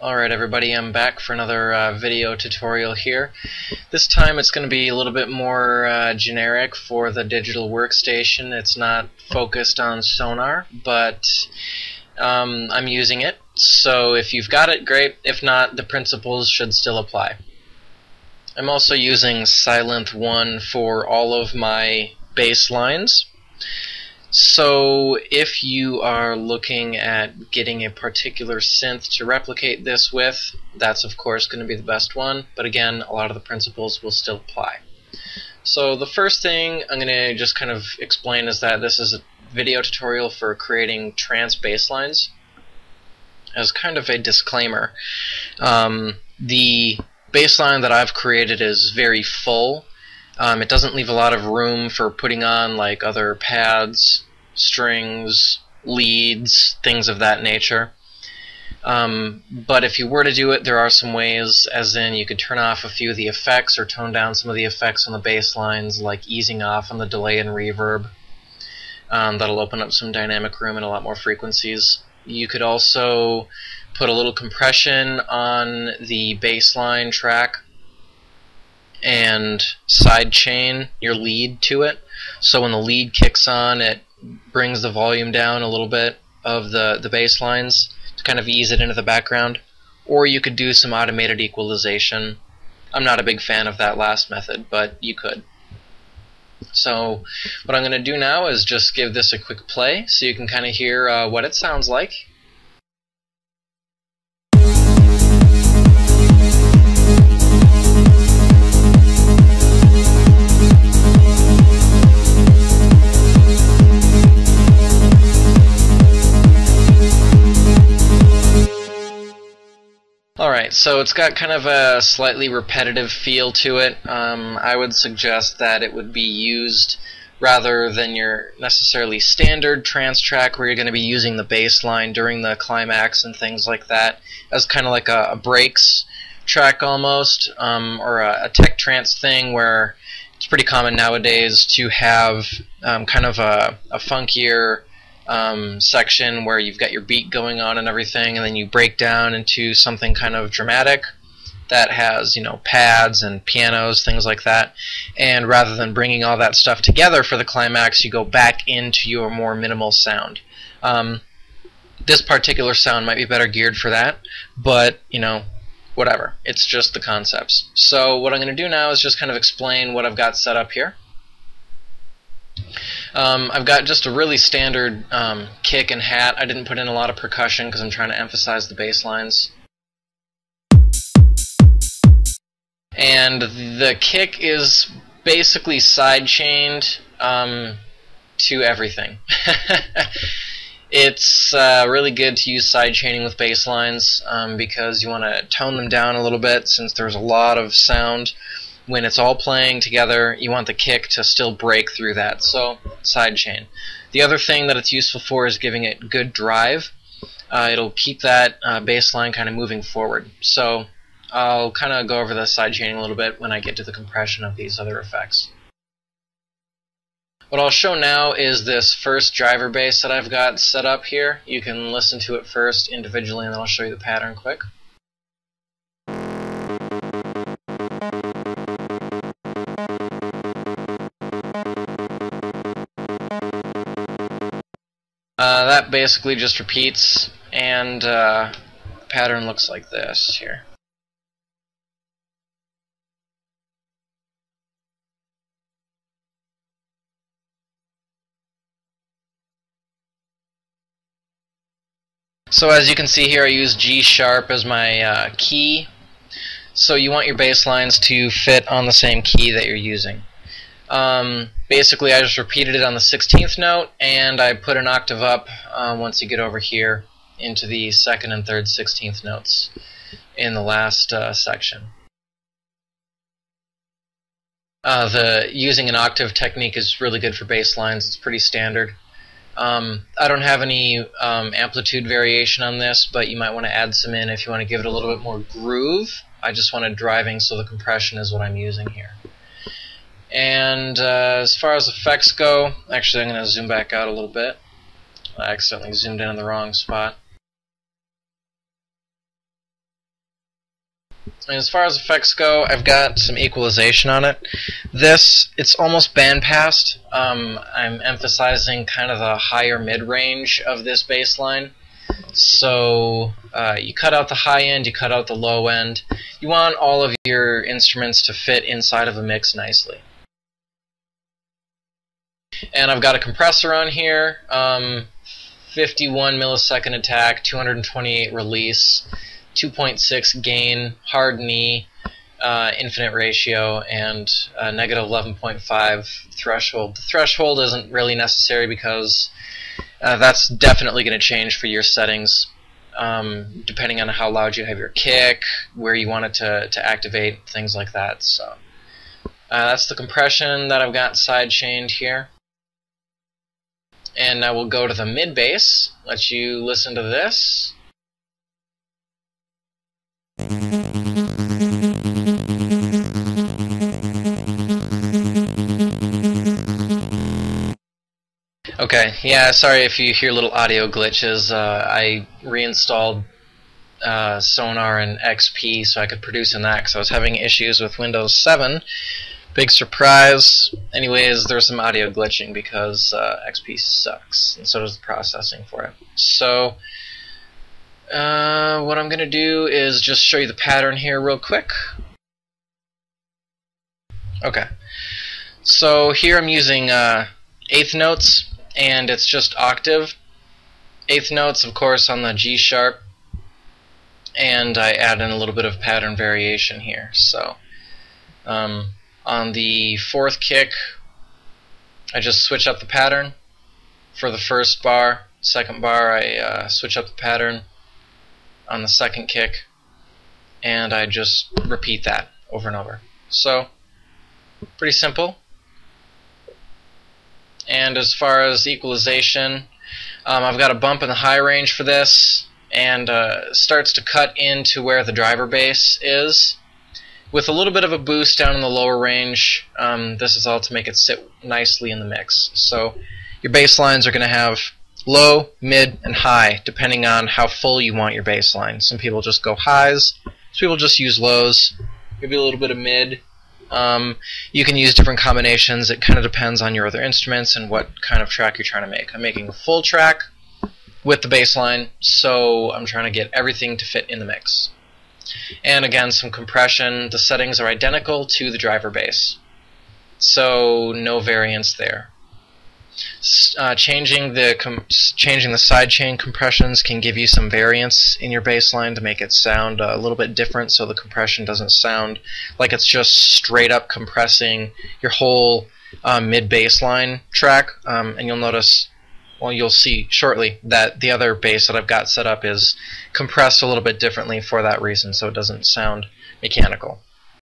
Alright everybody, I'm back for another video tutorial here. This time it's going to be a little bit more generic for the digital workstation. It's not focused on sonar, but I'm using it. So if you've got it, great. If not, the principles should still apply. I'm also using Silent 1 for all of my bass lines. So if you are looking at getting a particular synth to replicate this with, that's of course going to be the best one, but again, a lot of the principles will still apply. So the first thing I'm going to just kind of explain is that this is a video tutorial for creating trance bass lines. As kind of a disclaimer, the bass line that I've created is very full. It doesn't leave a lot of room for putting on like other pads, strings, leads, things of that nature. But if you were to do it, there are some ways, as in you could turn off a few of the effects or tone down some of the effects on the bass lines, like easing off on the delay and reverb. That'll open up some dynamic room and a lot more frequencies. You could also put a little compression on the bass line track and sidechain your lead to it, so when the lead kicks on, it brings the volume down a little bit of the bass lines to kind of ease it into the background. Or you could do some automated equalization. I'm not a big fan of that last method, but you could. So what I'm going to do now is just give this a quick play so you can kind of hear what it sounds like. Alright, so it's got kind of a slightly repetitive feel to it. I would suggest that it would be used rather than your necessarily standard trance track where you're going to be using the bass line during the climax and things like that, as kind of like a breaks track almost, or a tech trance thing where it's pretty common nowadays to have kind of a funkier section where you've got your beat going on and everything, and then you break down into something kind of dramatic that has, you know, pads and pianos, things like that. And rather than bringing all that stuff together for the climax, you go back into your more minimal sound. This particular sound might be better geared for that, but, you know, whatever. It's just the concepts. So what I'm going to do now is just kind of explain what I've got set up here. I've got just a really standard kick and hat. I didn't put in a lot of percussion because I'm trying to emphasize the bass lines. And the kick is basically side-chained to everything. It's really good to use side-chaining with bass lines because you want to tone them down a little bit since there's a lot of sound. When it's all playing together, you want the kick to still break through that, so sidechain. The other thing that it's useful for is giving it good drive. It'll keep that bass line kind of moving forward. So I'll kind of go over the sidechaining a little bit when I get to the compression of these other effects. What I'll show now is this first driver bass that I've got set up here. You can listen to it first individually and then I'll show you the pattern quick. That basically just repeats, and the pattern looks like this here. So as you can see here, I use G sharp as my key. So you want your bass lines to fit on the same key that you're using. Basically, I just repeated it on the 16th note, and I put an octave up once you get over here into the 2nd and 3rd 16th notes in the last section. Using an octave technique is really good for bass lines. It's pretty standard. I don't have any amplitude variation on this, but you might want to add some in if you want to give it a little bit more groove. I just wanted driving, so the compression is what I'm using here. And as far as effects go, actually I'm going to zoom back out a little bit. I accidentally zoomed in the wrong spot. And as far as effects go, I've got some equalization on it. This, it's almost bandpassed. I'm emphasizing kind of the higher mid-range of this bass line. So you cut out the high end, you cut out the low end. You want all of your instruments to fit inside of a mix nicely. And I've got a compressor on here, 51 millisecond attack, 228 release, 2.6 gain, hard knee, infinite ratio, and negative 11.5 threshold. The threshold isn't really necessary because that's definitely going to change for your settings, depending on how loud you have your kick, where you want it to activate, things like that. So that's the compression that I've got side chained here. And now we'll go to the mid bass, let you listen to this. Okay, yeah, sorry if you hear little audio glitches. I reinstalled Sonar and XP so I could produce in that because I was having issues with Windows 7. Big surprise. Anyways, there's some audio glitching because XP sucks, and so does the processing for it. So what I'm going to do is just show you the pattern here real quick. Okay, so here I'm using eighth notes, and it's just octave. Eighth notes, of course, on the G sharp, and I add in a little bit of pattern variation here. So on the fourth kick, I just switch up the pattern. For the first bar, second bar, I switch up the pattern on the second kick, and I just repeat that over and over. So, pretty simple. And as far as equalization, I've got a bump in the high range for this, and starts to cut into where the driver bass is, with a little bit of a boost down in the lower range. This is all to make it sit nicely in the mix. So your bass lines are going to have low, mid, and high, depending on how full you want your bass line. Some people just go highs, some people just use lows, maybe a little bit of mid. You can use different combinations. It kind of depends on your other instruments and what kind of track you're trying to make. I'm making a full track with the bass line, so I'm trying to get everything to fit in the mix. And again, some compression. The settings are identical to the driver bass, so no variance there. Changing the sidechain compressions can give you some variance in your bass line to make it sound a little bit different, so the compression doesn't sound like it's just straight up compressing your whole mid bass line track. And you'll notice, well, you'll see shortly that the other bass that I've got set up is compressed a little bit differently for that reason, so it doesn't sound mechanical.